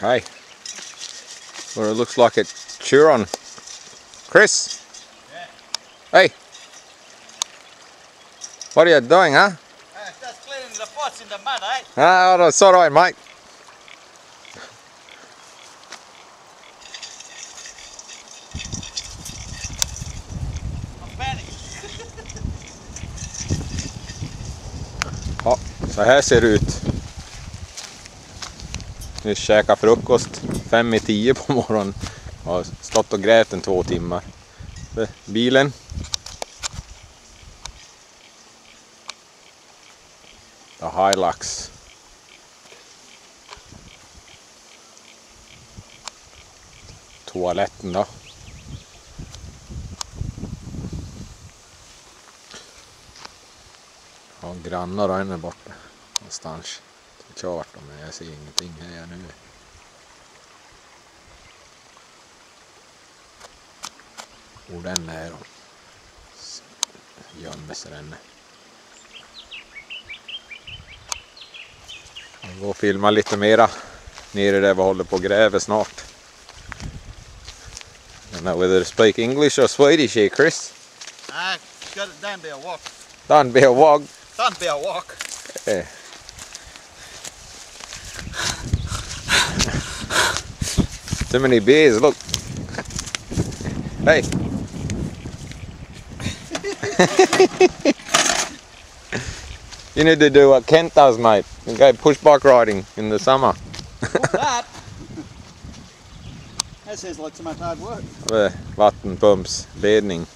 Hey. Well, it looks like it's Churon. Chris? Yeah. Hey. What are you doing, huh? Just cleaning the pots in the mud, eh? Ah, that's alright, mate. I'm panicked. Ja, så här ser det ut. Nu käkar frukost 5:10 på morgonen. Jag har stått och grävt en 2 timmar. Bilen. The Hilux. Toaletten då. Ja, grannar och en är borta någonstans. Det är klart, men jag ser ingenting här nu. Och den är då. Gömmer sig den. Jag går och filma lite mera nere där vi håller på och gräver snart. I don't know whether to speak English or Swedish here, Chris. Don't be a walk. Don't be a wog. Don't be a walk. Yeah. Too many beers, look. Hey. You need to do what Kent does, mate. And go pushbike riding in the summer. What's that? That sounds like so much hard work. Vattenpumps, ledning.